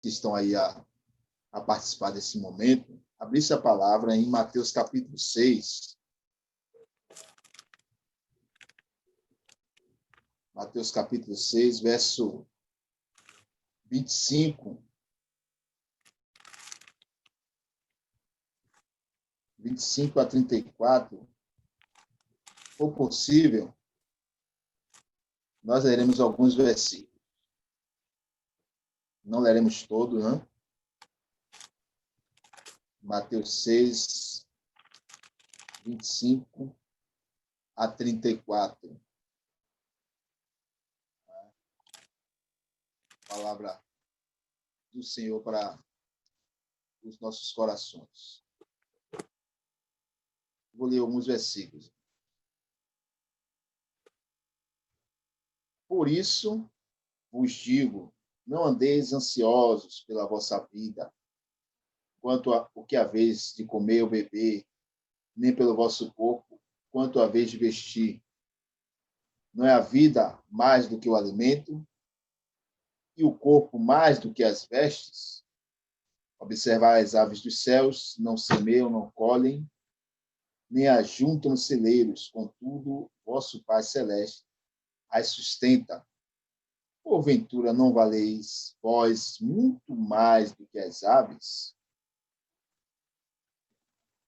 que estão aí a participar desse momento, abrisse a palavra em Mateus capítulo 6. Mateus capítulo 6, verso 25. 25 a 34. Se for possível, nós leremos alguns versículos. Não leremos todos, né? Mateus 6, 25 a 34. Palavra do Senhor para os nossos corações. Vou ler alguns versículos. Por isso vos digo, não andeis ansiosos pela vossa vida, quanto o que haveis de comer ou beber, nem pelo vosso corpo, quanto haveis de vestir. Não é a vida mais do que o alimento, e o corpo mais do que as vestes? Observai as aves dos céus, não semeiam, não colhem, nem ajuntam nos celeiros, contudo, vosso Pai Celeste as sustenta. Porventura não valeis vós muito mais do que as aves?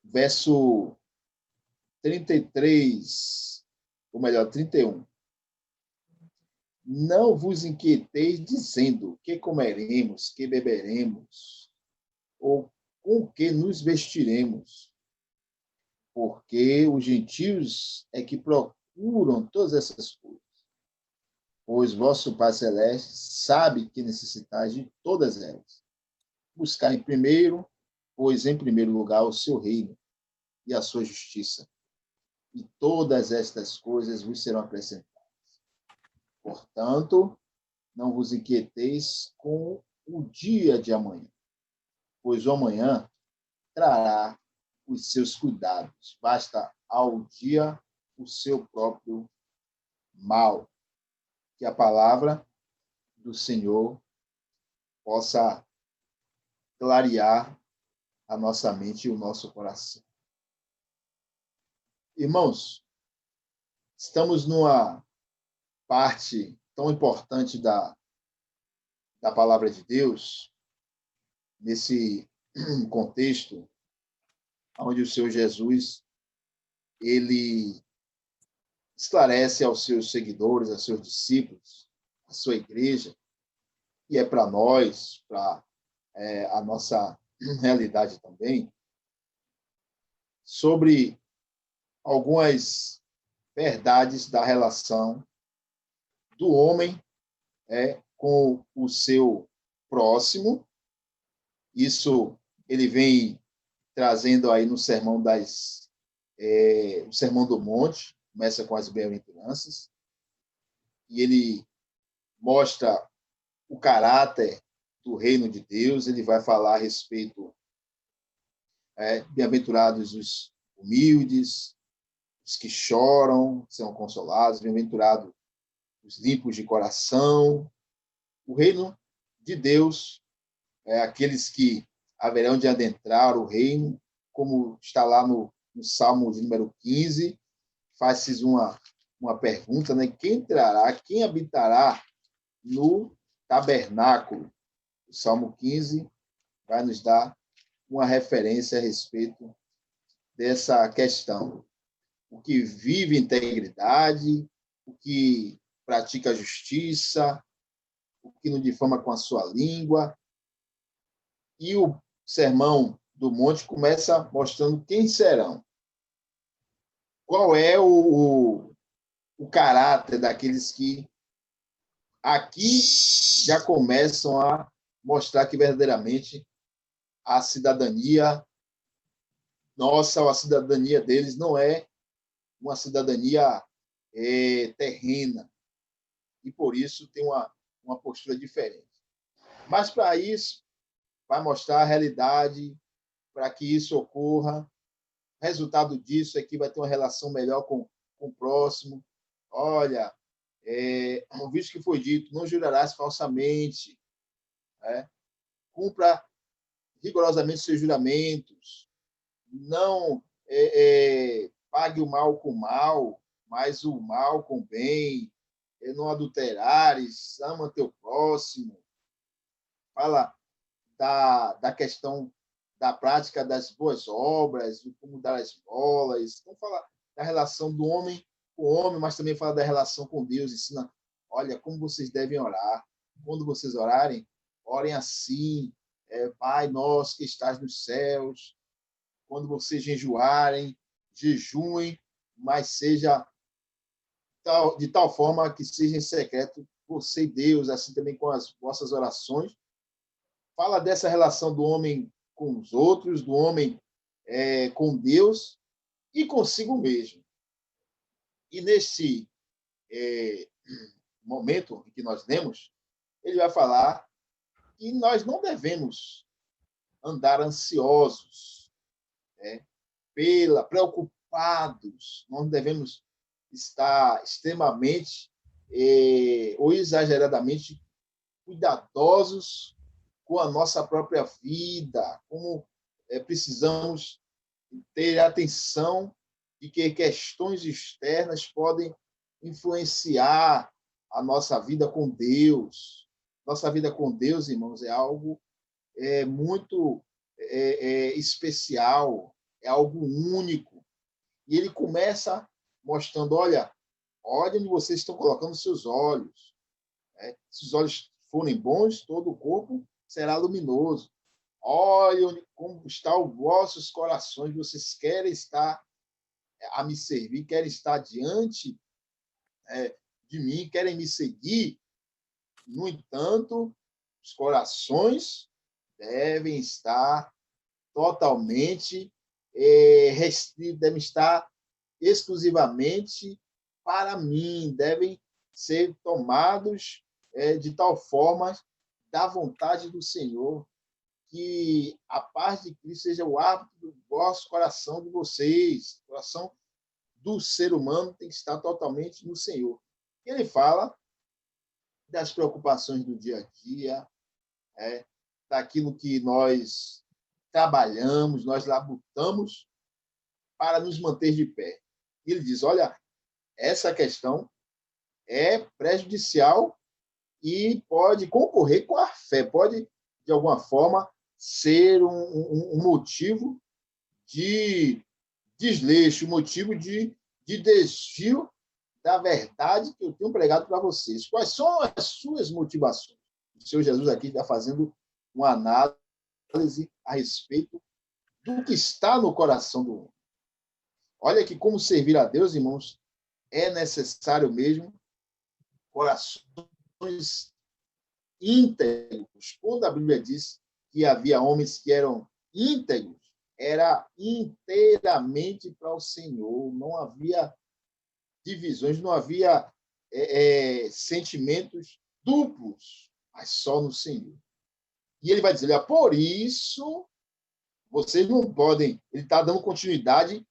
Verso 33, ou melhor, 31. Não vos inquieteis dizendo que comeremos, que beberemos, ou com que nos vestiremos, porque os gentios é que procuram todas essas coisas. Pois vosso Pai Celeste sabe que necessitais de todas elas. Buscai pois em primeiro lugar o seu reino e a sua justiça, e todas estas coisas vos serão acrescentadas. Portanto, não vos inquieteis com o dia de amanhã, pois o amanhã trará os seus cuidados. Basta ao dia o seu próprio mal. Que a palavra do Senhor possa clarear a nossa mente e o nosso coração. Irmãos, estamos numa parte tão importante da palavra de Deus, nesse contexto onde o Senhor Jesus ele esclarece aos seus seguidores, aos seus discípulos, à sua igreja, e é para nós, para a nossa realidade também, sobre algumas verdades da relação do homem com o seu próximo. Isso ele vem trazendo aí no Sermão o Sermão do Monte, começa com as bem-aventuranças, e ele mostra o caráter do reino de Deus. Ele vai falar a respeito bem-aventurados os humildes, os que choram, serão consolados, bem-aventurados os limpos de coração. O reino de Deus é aqueles que haverão de adentrar o reino, como está lá no Salmo de número 15, faz-se uma pergunta, né? Quem entrará, quem habitará no tabernáculo? O Salmo 15 vai nos dar uma referência a respeito dessa questão. O que vive integridade, o que pratica a justiça, o que não difama com a sua língua. E o Sermão do Monte começa mostrando quem serão. Qual é o caráter daqueles que aqui já começam a mostrar que verdadeiramente a cidadania nossa, ou a cidadania deles, não é uma cidadania terrena. E por isso tem uma postura diferente. Mas para isso, vai mostrar a realidade, para que isso ocorra. O resultado disso é que vai ter uma relação melhor com o próximo. Olha, visto que foi dito, não jurarás falsamente. cumpra rigorosamente seus juramentos, não pague o mal com o mal, mas o mal com o bem, não adulterares, ama teu próximo. Fala da questão da prática das boas obras, de como dar as esmolas. Então, fala da relação do homem com o homem, mas também fala da relação com Deus. Ensina, olha, como vocês devem orar. Quando vocês orarem, orem assim, Pai nosso que estás nos céus. Quando vocês jejuarem, jejuem, mas seja de tal forma que seja em secreto você e Deus, assim também com as vossas orações. Fala dessa relação do homem com os outros, do homem com Deus e consigo mesmo. E nesse momento em que nós lemos, ele vai falar que nós não devemos andar ansiosos, preocupados, não devemos estar extremamente ou exageradamente cuidadosos com a nossa própria vida, como precisamos ter atenção de que questões externas podem influenciar a nossa vida com Deus. Nossa vida com Deus, irmãos, é algo muito especial, é algo único. E ele começa mostrando, olha onde vocês estão colocando seus olhos. Se os olhos forem bons, todo o corpo será luminoso. Olha como estão os vossos corações, vocês querem estar a me servir, querem estar diante de mim, querem me seguir. No entanto, os corações devem estar totalmente restritos, devem estar exclusivamente para mim, devem ser tomados de tal forma da vontade do Senhor, que a paz de Cristo seja o hábito do vosso coração, de vocês. O coração do ser humano tem que estar totalmente no Senhor. Ele fala das preocupações do dia a dia, daquilo que nós trabalhamos, nós labutamos para nos manter de pé. Ele diz, olha, essa questão é prejudicial e pode concorrer com a fé, pode, de alguma forma, ser um motivo de desleixo, um motivo de desvio da verdade que eu tenho pregado para vocês. Quais são as suas motivações? O Senhor Jesus aqui está fazendo uma análise a respeito do que está no coração do homem. Olha que como servir a Deus, irmãos, é necessário mesmo corações íntegros. Quando a Bíblia diz que havia homens que eram íntegros, era inteiramente para o Senhor. Não havia divisões, não havia sentimentos duplos, mas só no Senhor. E ele vai dizer, olha, por isso, vocês não podem... Ele está dando continuidade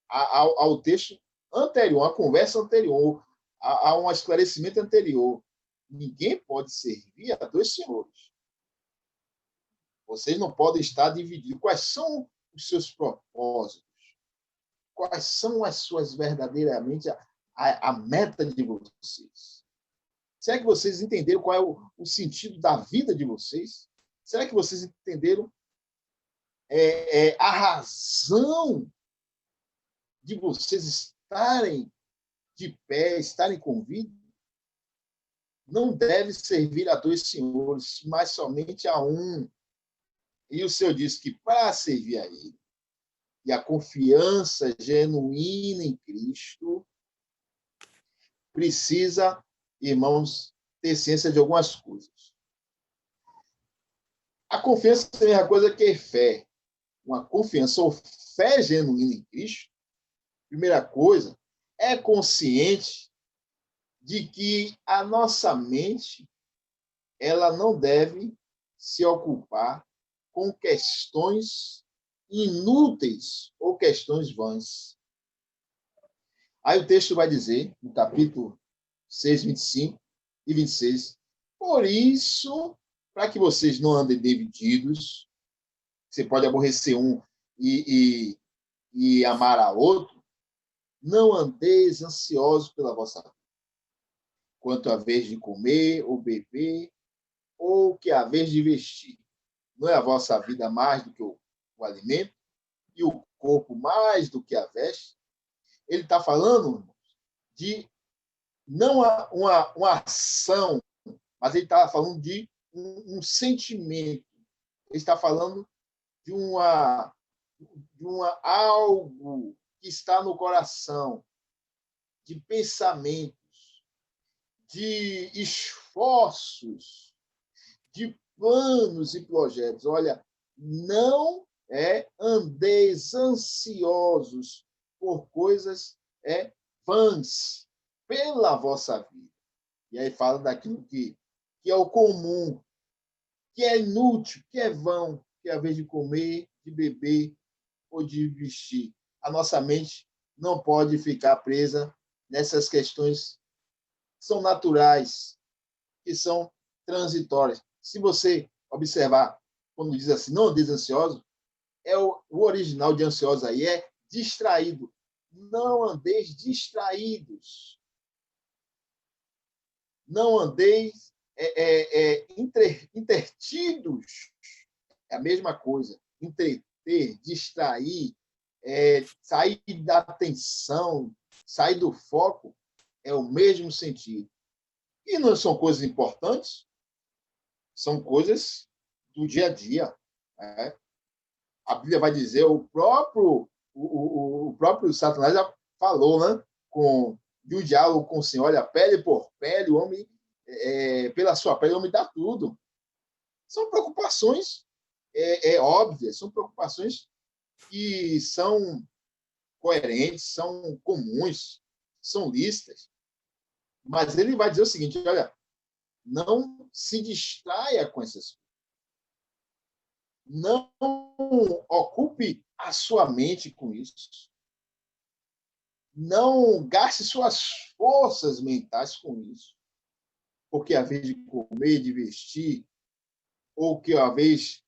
ao texto anterior, à conversa anterior, a um esclarecimento anterior. Ninguém pode servir a dois senhores. Vocês não podem estar divididos. Quais são os seus propósitos? Quais são as suas verdadeiramente a meta de vocês? Será que vocês entenderam qual é o sentido da vida de vocês? Será que vocês entenderam a razão de vocês estarem de pé, estarem com vida? Não deve servir a dois senhores, mas somente a um. E o Senhor diz que para servir a Ele, e a confiança genuína em Cristo, precisa, irmãos, ter ciência de algumas coisas. A confiança é a mesma coisa que fé. Uma confiança ou fé genuína em Cristo, primeira coisa, é consciente de que a nossa mente ela não deve se ocupar com questões inúteis ou questões vãs. Aí o texto vai dizer, no capítulo 6, 25 e 26, por isso, para que vocês não andem divididos. Você pode aborrecer um e amar a outro. Não andeis ansiosos pela vossa vida, quanto à vez de comer ou beber, ou que a vez de vestir. Não é a vossa vida mais do que o alimento, e o corpo mais do que a veste? Ele está falando de não uma ação, mas ele está falando de um sentimento. Ele está falando de algo que está no coração, de pensamentos, de esforços, de planos e projetos. Olha, não andeis ansiosos por coisas vãs pela vossa vida. E aí fala daquilo que é o comum, que é inútil, que é vão, que é a vez de comer, de beber ou de vestir. A nossa mente não pode ficar presa nessas questões que são naturais, que são transitórias. Se você observar, quando diz assim, não andeis ansioso, o original de ansioso aí é distraído. Não andeis distraídos. Não andeis intertidos. É a mesma coisa. Entreter, distrair, sair da atenção, sair do foco, é o mesmo sentido. E não são coisas importantes, são coisas do dia a dia. Né? A Bíblia vai dizer, o próprio Satanás já falou, né? De um diálogo com o Senhor, olha, pele por pele, o homem, pela sua pele, o homem dá tudo. São preocupações óbvias, são preocupações que são coerentes, são comuns, são lícitas. Mas ele vai dizer o seguinte, olha, não se distraia com essas coisas. Não ocupe a sua mente com isso. Não gaste suas forças mentais com isso. Porque a vez de comer, de vestir, ou que a vez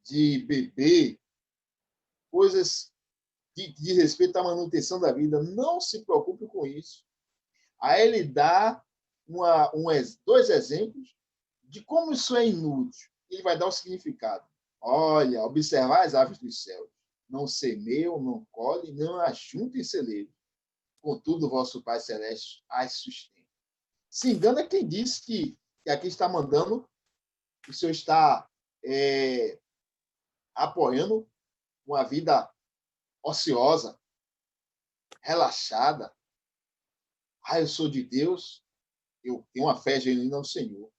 de beber, coisas que diz respeito à manutenção da vida, não se preocupe com isso. Aí ele dá dois exemplos de como isso é inútil. Ele vai dar o significado. Olha, observar as aves dos céus. Não semeiam, não colhem, não ajuntem celeiros. Contudo, o vosso Pai Celeste as sustenta. Se engana quem diz que aqui está mandando, o Senhor está apoiando uma vida ociosa, relaxada. Eu sou de Deus, eu tenho uma fé genuína no Senhor.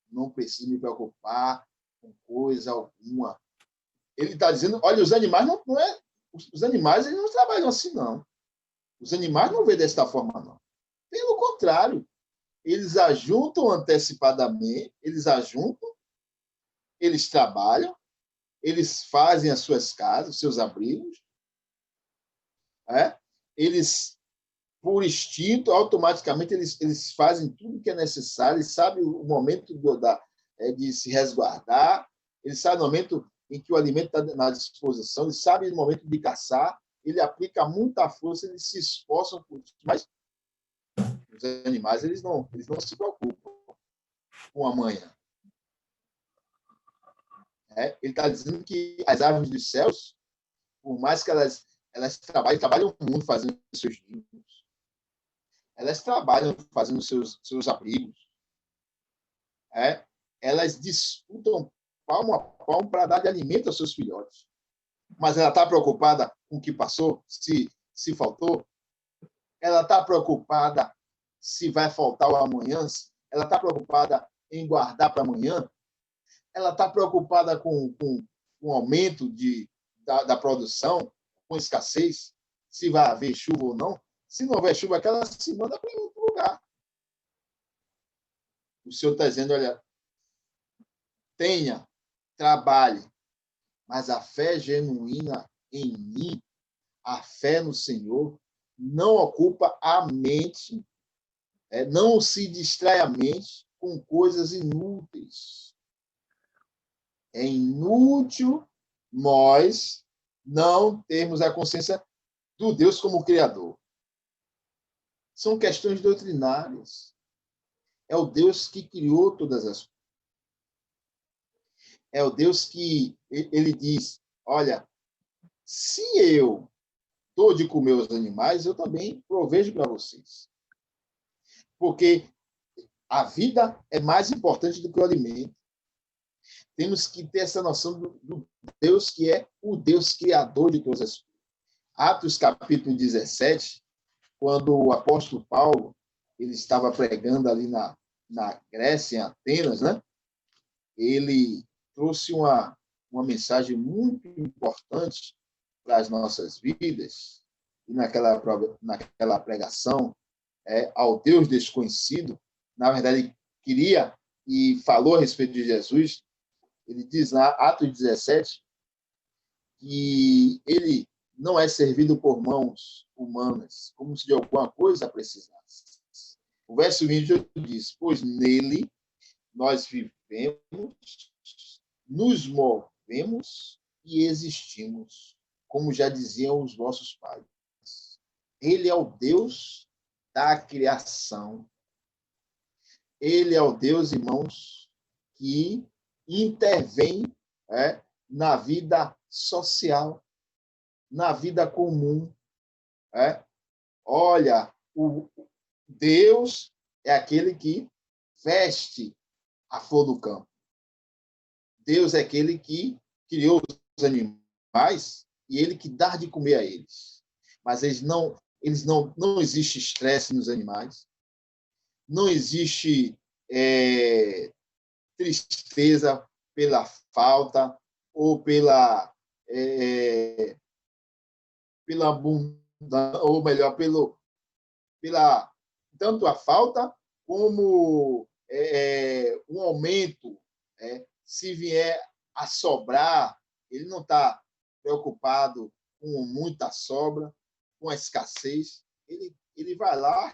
Não preciso me preocupar com coisa alguma. Ele está dizendo, olha, os animais não é... Os animais eles não trabalham assim, não. Os animais não vêem desta forma, não. Pelo contrário, eles ajuntam antecipadamente, eles trabalham, eles fazem as suas casas, os seus abrigos, eles, por instinto, automaticamente, eles fazem tudo o que é necessário, eles sabem o momento de se resguardar, eles sabem o momento em que o alimento está na disposição, eles sabem o momento de caçar, ele aplica muita força, eles se esforçam por isso, mas os animais eles não se preocupam com amanhã. Ele está dizendo que as aves dos céus, por mais que elas trabalham no mundo fazendo seus ninhos, elas trabalham fazendo seus abrigos, elas disputam palmo a palmo para dar de alimento aos seus filhotes. Mas ela está preocupada com o que passou, se faltou? Ela está preocupada se vai faltar o amanhã? Ela está preocupada em guardar para amanhã? Ela está preocupada com o aumento da produção, com escassez, se vai haver chuva ou não? Se não houver chuva, ela se manda para outro lugar. O Senhor está dizendo, olha, tenha, trabalhe, mas a fé genuína em mim, a fé no Senhor, não ocupa a mente, não se distrai a mente com coisas inúteis. É inútil nós não termos a consciência do Deus como Criador. São questões doutrinárias. É o Deus que criou todas as coisas. É o Deus que ele diz, olha, se eu dou de comer aos animais, eu também provejo para vocês. Porque a vida é mais importante do que o alimento. Temos que ter essa noção do Deus que é o Deus criador de todas as coisas. Atos capítulo 17, quando o apóstolo Paulo ele estava pregando ali na Grécia, em Atenas, né? Ele trouxe uma mensagem muito importante para as nossas vidas, e naquela pregação ao Deus desconhecido, na verdade, ele queria e falou a respeito de Jesus. Ele diz lá, Atos 17, que ele não é servido por mãos humanas, como se de alguma coisa precisasse. O verso 28 diz, pois nele nós vivemos, nos movemos e existimos, como já diziam os vossos pais. Ele é o Deus da criação. Ele é o Deus, irmãos, que intervém na vida social, na vida comum. Olha, o Deus é aquele que veste a flor do campo. Deus é aquele que criou os animais e ele que dá de comer a eles. Mas não existe estresse nos animais, não existe tristeza pela falta ou pela abundância, ou melhor, pela tanto a falta como um aumento. Se vier a sobrar, ele não está preocupado com muita sobra, com a escassez. Ele vai lá,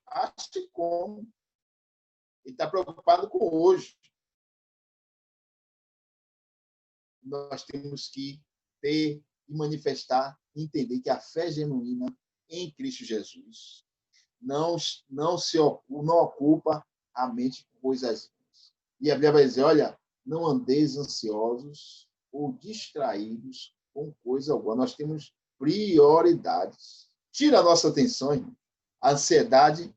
acha como. Ele está preocupado com hoje. Nós temos que ter e manifestar, entender que a fé genuína em Cristo Jesus não ocupa a mente com coisas. E a Bíblia vai dizer, olha, não andeis ansiosos ou distraídos com coisa alguma. Nós temos prioridades. Tira a nossa atenção, irmão. A ansiedade,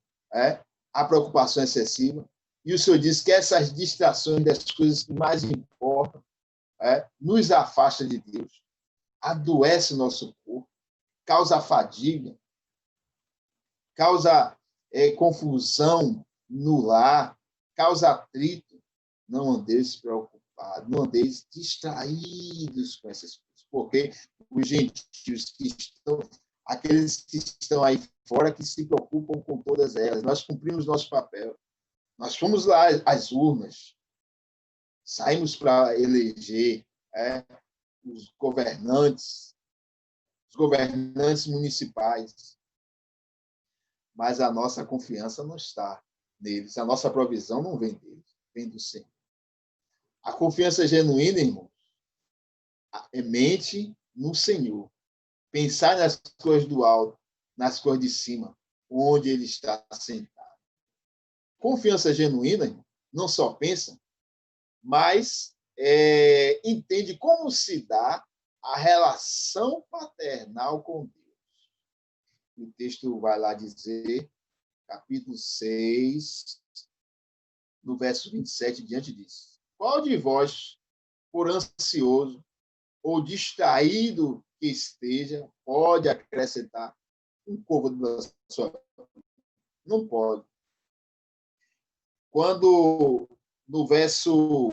a preocupação excessiva. E o Senhor diz que essas distrações das coisas que mais importam nos afasta de Deus, adoece o nosso corpo, causa fadiga, causa confusão no lar, causa atrito. Não andeis preocupados, não andeis distraídos com essas coisas, porque os gentios que estão, aqueles que estão aí fora, que se preocupam com todas elas. Nós cumprimos nosso papel. Nós fomos lá às urnas, saímos para eleger os governantes municipais, mas a nossa confiança não está neles, a nossa provisão não vem deles, vem do Senhor. A confiança genuína, irmãos, é mente no Senhor. Pensar nas coisas do alto, nas coisas de cima, onde Ele está sentado. Confiança genuína, irmão, não só pensa, mas entende como se dá a relação paternal com Deus. O texto vai lá dizer, capítulo 6, no verso 27 diante disso. Qual de vós, por ansioso ou distraído que esteja, pode acrescentar um côvado da sua vida? Não pode. Quando, no verso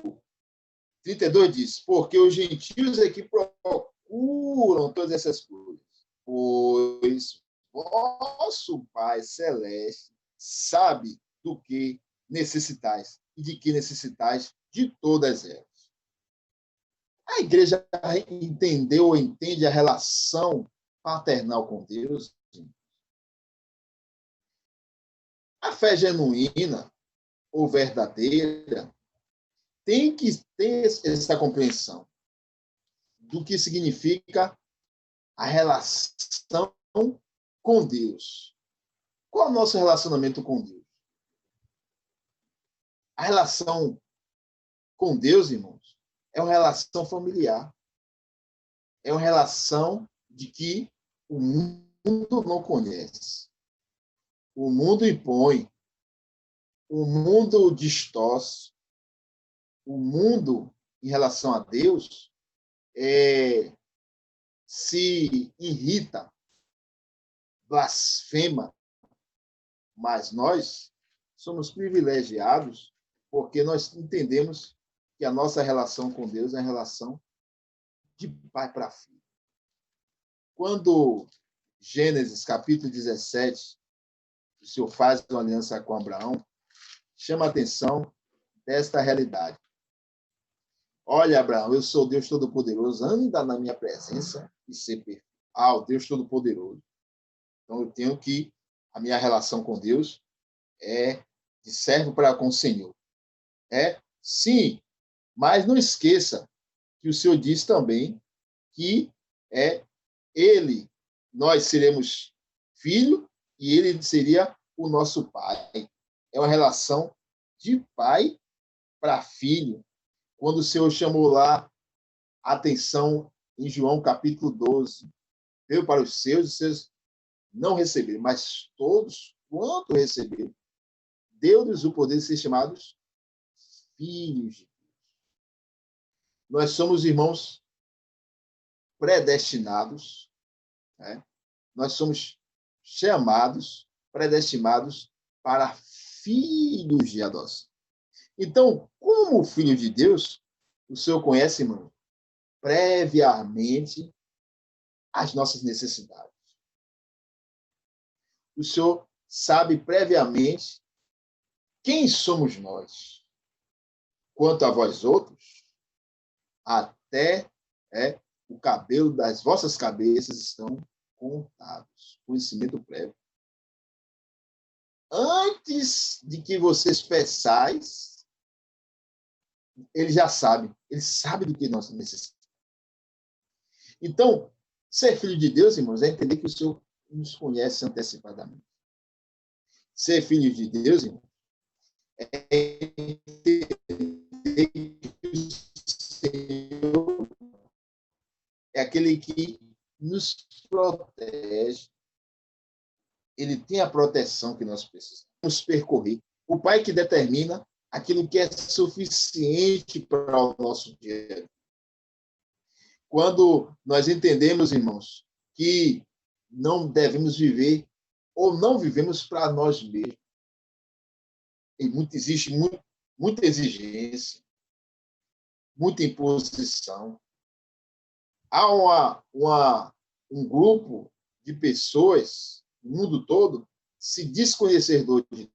32 diz, porque os gentios é que procuram todas essas coisas, pois vosso Pai Celeste sabe do que necessitais e de que necessitais de todas elas. A igreja entendeu ou entende a relação paternal com Deus? A fé genuína, ou verdadeira, tem que ter essa compreensão do que significa a relação com Deus. Qual é o nosso relacionamento com Deus? A relação com Deus, irmãos, é uma relação familiar. É uma relação de que o mundo não conhece. O mundo impõe. O mundo distorce. O mundo, em relação a Deus, se irrita, blasfema. Mas nós somos privilegiados porque nós entendemos que a nossa relação com Deus é a relação de pai para filho. Quando Gênesis, capítulo 17, o Senhor faz uma aliança com Abraão, chama a atenção desta realidade. Olha, Abraão, eu sou Deus Todo-Poderoso, anda na minha presença e ser perfeito. O Deus Todo-Poderoso. Então, eu tenho que, a minha relação com Deus é de servo para com o Senhor. Sim, mas não esqueça que o Senhor diz também que nós seremos filho e ele seria o nosso pai. É uma relação de pai para filho. Quando o Senhor chamou lá a atenção em João capítulo 12, veio para os seus não receberam, mas todos, quanto receberam, deu-lhes o poder de ser chamados filhos de Deus. Nós somos irmãos predestinados, né? Nós somos chamados, predestinados para filhos de adoção. Então, como filho de Deus, o Senhor conhece, irmão, previamente as nossas necessidades. O Senhor sabe previamente quem somos nós. Quanto a vós outros, até o cabelo das vossas cabeças estão contados. Conhecimento prévio. Antes de que vocês peçais, ele já sabe. Ele sabe do que nós necessitamos. Então, ser filho de Deus, irmãos, é entender que o Senhor nos conhece antecipadamente. Ser filho de Deus, irmãos, é entender que o Senhor é aquele que nos protege. Ele tem a proteção que nós precisamos percorrer. O Pai que determina aquilo que é suficiente para o nosso dia. Quando nós entendemos, irmãos, que não devemos viver ou não vivemos para nós mesmos. Existe muita exigência, muita imposição. Há um grupo de pessoas no mundo todo se desconhecedor de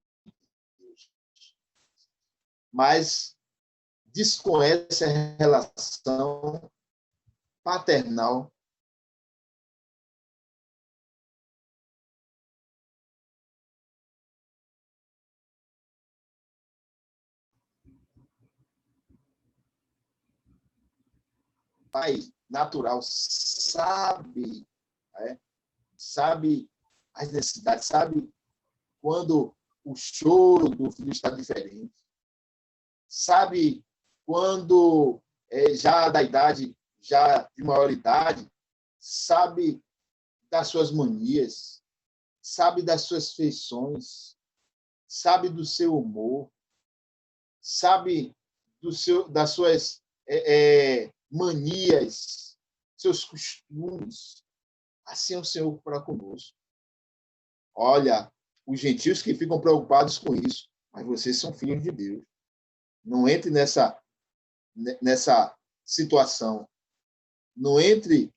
Deus, mas desconhece a relação paternal pai natural sabe, sabe as necessidades, sabe quando o choro do filho está diferente, sabe quando já da idade, já de maioridade, sabe das suas manias, sabe das suas feições, sabe do seu humor, sabe das suas manias, seus costumes. Assim é o Senhor para conosco. Olha, os gentios que ficam preocupados com isso, mas vocês são filhos de Deus. Não entre nessa situação. Não entre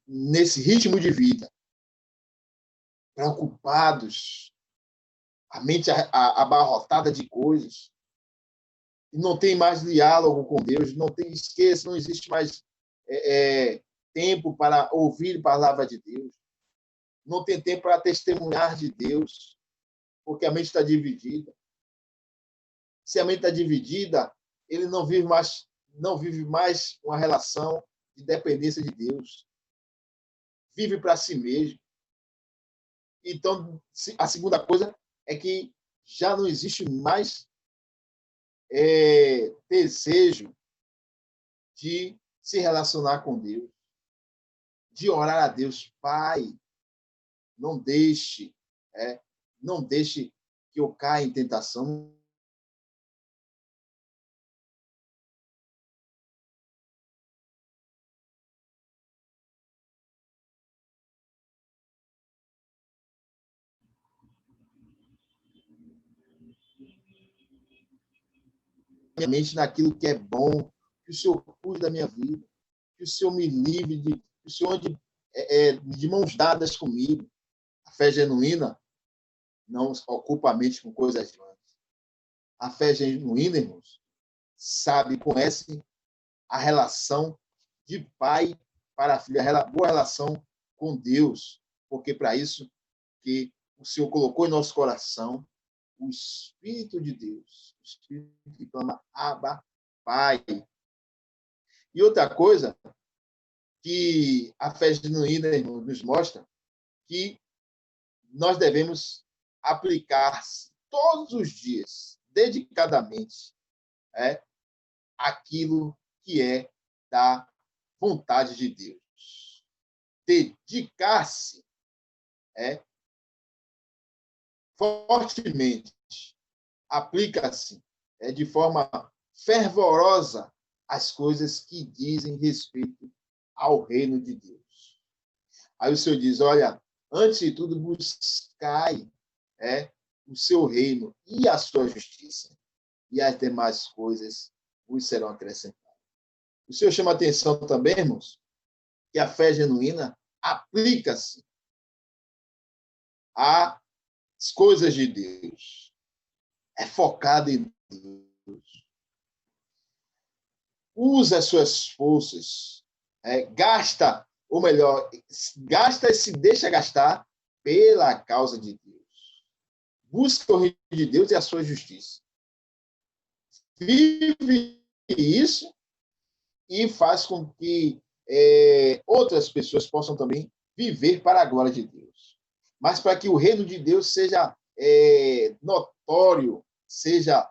nesse ritmo de vida. Preocupados, a mente abarrotada de coisas. E não tem mais diálogo com Deus, não existe mais tempo para ouvir a palavra de Deus. Não tem tempo para testemunhar de Deus, porque a mente está dividida. Se a mente está dividida, ele não vive mais uma relação de dependência de Deus. Vive para si mesmo. Então, a segunda coisa é que já não existe mais desejo de se relacionar com Deus, de orar a Deus. Pai, não deixe, não deixe que eu caia em tentação. Minha mente naquilo que é bom, que o Senhor cuide da minha vida, que o Senhor me livre, que o Senhor ande de mãos dadas comigo. A fé genuína não ocupa a mente com coisas vãs. A fé genuína, irmãos, sabe, conhece a relação de pai para filho, a boa relação com Deus, porque para isso que o Senhor colocou em nosso coração o Espírito de Deus, o Espírito que clama Abba, Pai. E outra coisa que a fé genuína, irmão, nos mostra, que nós devemos aplicar todos os dias, dedicadamente, aquilo que é da vontade de Deus. Dedicar-se fortemente, aplica-se de forma fervorosa as coisas que dizem respeito ao reino de Deus. Aí o Senhor diz, olha, antes de tudo, buscai o seu reino e a sua justiça, e as demais coisas vos serão acrescentadas. O Senhor chama a atenção também, irmãos, que a fé genuína aplica-se às coisas de Deus. É focada em Deus. Usa as suas forças. Gasta, ou melhor, gasta e se deixa gastar pela causa de Deus. Busca o reino de Deus e a sua justiça. Vive isso e faz com que outras pessoas possam também viver para a glória de Deus. Mas para que o reino de Deus seja notório, seja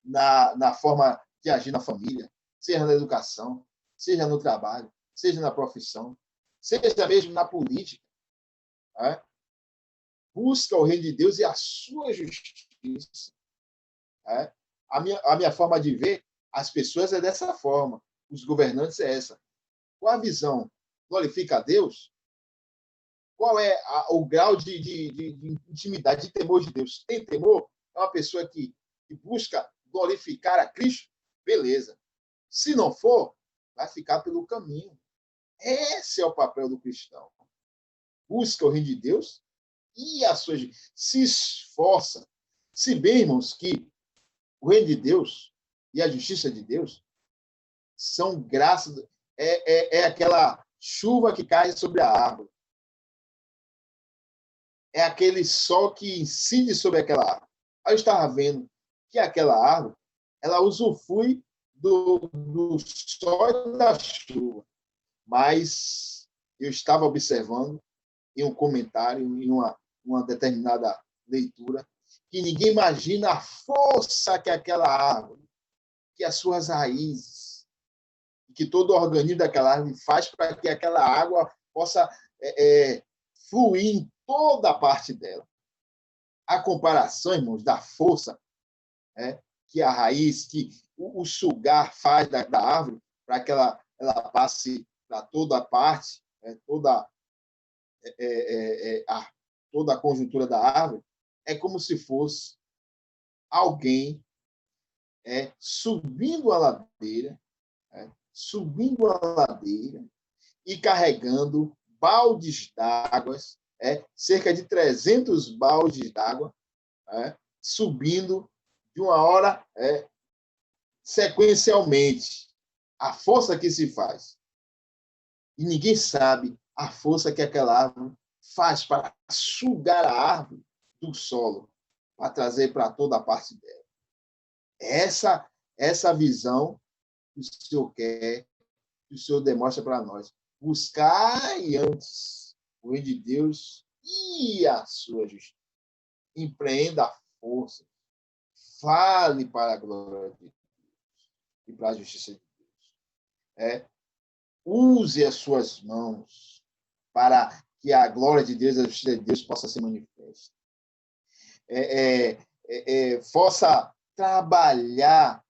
na forma de agir na família, seja na educação, seja no trabalho, seja na profissão, seja mesmo na política. Busca o reino de Deus e a sua justiça. A minha forma de ver as pessoas é dessa forma. Os governantes é essa. Qual a visão? Glorifica a Deus? Qual é o grau de intimidade, de temor de Deus? Tem temor? É uma pessoa que busca glorificar a Cristo? Beleza. Se não for, vai ficar pelo caminho. Esse é o papel do cristão. Busca o reino de Deus e a sua... Se esforça. Se bem, irmãos, que o reino de Deus e a justiça de Deus são graças... É aquela chuva que cai sobre a árvore. É aquele sol que incide sobre aquela árvore. Aí eu estava vendo que aquela árvore, ela usufrui do sol e da chuva. Mas eu estava observando em um comentário, em uma determinada leitura, que ninguém imagina a força que aquela árvore, que as suas raízes, que todo o organismo daquela árvore faz para que aquela água possa fluir em toda a parte dela. A comparação, irmãos, da força que a raiz, que o sugar faz da árvore para que ela passe para toda a parte, toda a conjuntura da árvore, é como se fosse alguém subindo a ladeira e carregando baldes d'água, cerca de 300 baldes d'água, subindo de uma hora sequencialmente. A força que se faz. E ninguém sabe a força que aquela árvore faz para sugar a árvore do solo, para trazer para toda a parte dela. Essa visão que o Senhor quer, que o Senhor demonstra para nós. Buscai antes o reino de Deus e a sua justiça. Empreenda a força. Fale para a glória de Deus e para a justiça de Deus. Use as suas mãos para que a glória de Deus e a justiça de Deus possa ser manifesta. Possa trabalhar,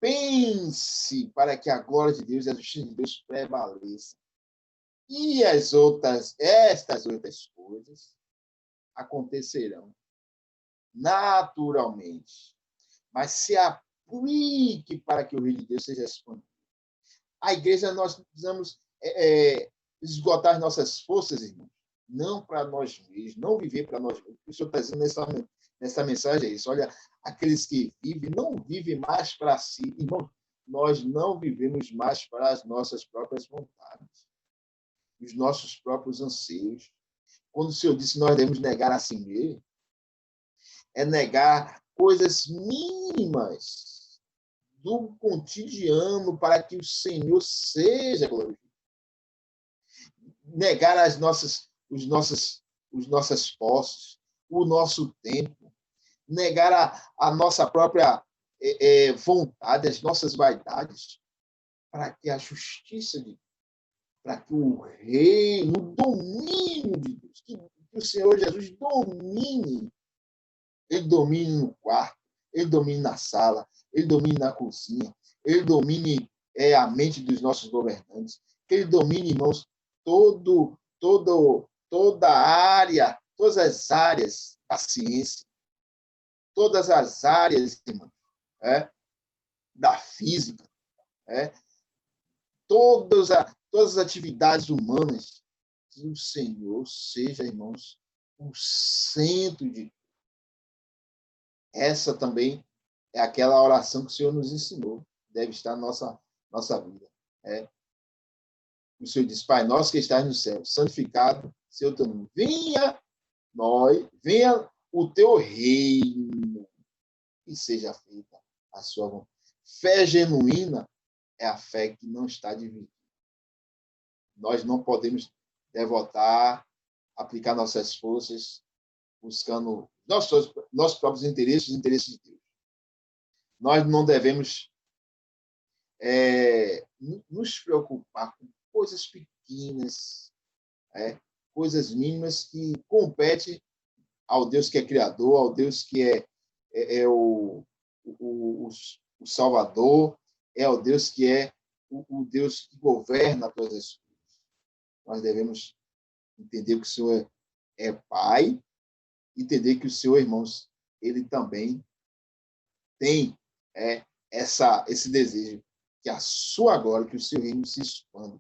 pense para que a glória de Deus e a justiça de Deus prevaleçam. E estas outras coisas acontecerão naturalmente, mas se aplique para que o reino de Deus seja expandido. A igreja, nós precisamos esgotar as nossas forças, irmãos, não para nós mesmos, não viver para nós mesmos. O Senhor está dizendo nessa mensagem é isso. Olha, aqueles que vivem, não vivem mais para si. Irmão, nós não vivemos mais para as nossas próprias vontades, os nossos próprios anseios. Quando o Senhor disse que nós devemos negar a si mesmo, é negar coisas mínimas do cotidiano para que o Senhor seja glorificado. Negar as nossas posses, o nosso tempo, negar a nossa própria vontade, as nossas vaidades, para que a justiça de Deus, para que o reino, o domínio de Deus, que o Senhor Jesus domine. Ele domine no quarto, ele domine na sala, ele domine na cozinha, ele domine a mente dos nossos governantes, que ele domine, irmãos, toda a área, todas as áreas da ciência, todas as áreas, irmãos, da física, todas as atividades humanas, que o Senhor seja, irmãos, o centro de. Essa também é aquela oração que o Senhor nos ensinou, deve estar na nossa vida. O Senhor diz: Pai nosso que estás no céu, santificado seja o teu nome. Venha o teu reino e seja feita a sua vontade. Fé genuína é a fé que não está dividida. Nós não podemos devotar, aplicar nossas forças, buscando nossos próprios interesses, os interesses de Deus. Nós não devemos nos preocupar com coisas pequenas, coisas mínimas que competem ao Deus que é Criador, ao Deus que é o Salvador, é ao Deus que é o Deus que governa todas as coisas. Nós devemos entender que o Senhor é Pai, entender que o Senhor, irmãos, ele também tem esse desejo que a sua glória, que o seu reino se expanda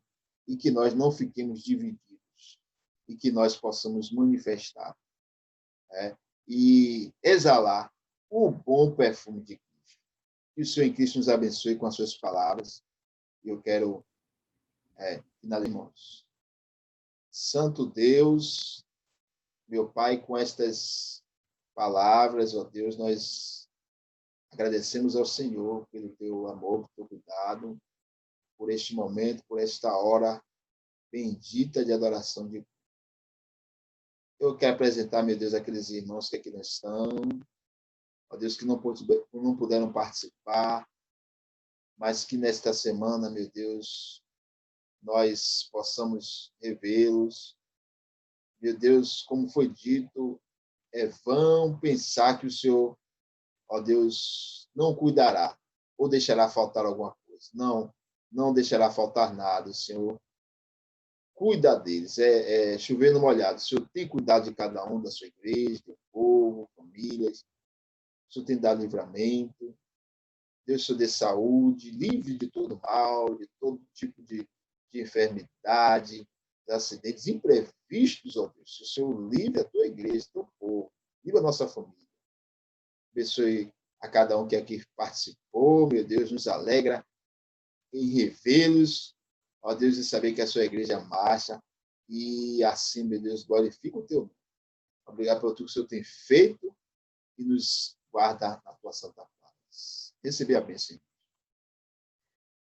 e que nós não fiquemos divididos e que nós possamos manifestar e exalar o bom perfume de Cristo. Que o Senhor em Cristo nos abençoe com as suas palavras. Eu quero finalizar, irmãos. Santo Deus, meu Pai, com estas palavras, ó Deus, nós agradecemos ao Senhor pelo teu amor, pelo teu cuidado, por este momento, por esta hora bendita de adoração de Deus. Eu quero apresentar, meu Deus, aqueles irmãos que aqui não estão, ó Deus, que não puderam participar, mas que nesta semana, meu Deus, nós possamos revê-los. Meu Deus, como foi dito, é vão pensar que o Senhor, ó Deus, não cuidará ou deixará faltar alguma coisa. Não deixará faltar nada. O Senhor cuida deles. Chover no molhado. O Senhor tem cuidado de cada um da sua igreja, do povo, famílias. O Senhor tem dado livramento. Deus, o Senhor dê saúde, livre de todo mal, de todo tipo de enfermidade, de acidentes imprevistos, ó Deus. O Senhor livre a tua igreja, o teu povo, livre a nossa família. Abençoe a cada um que aqui participou, meu Deus, nos alegra em revê-los, ó Deus, e saber que a sua igreja marcha, e assim, meu Deus, glorifica o teu nome. Obrigado por tudo que o Senhor tem feito e nos guarda na tua santa paz. receber a bênção.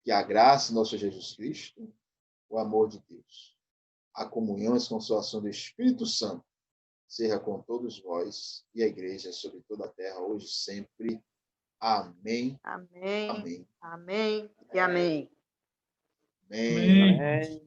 Que a graça de nosso Jesus Cristo, o amor de Deus, a comunhão e a consolação do Espírito Santo seja com todos vós e a igreja sobre toda a terra, hoje e sempre. Amém. Amém. Amém. Amém e amém. Amém. Amém.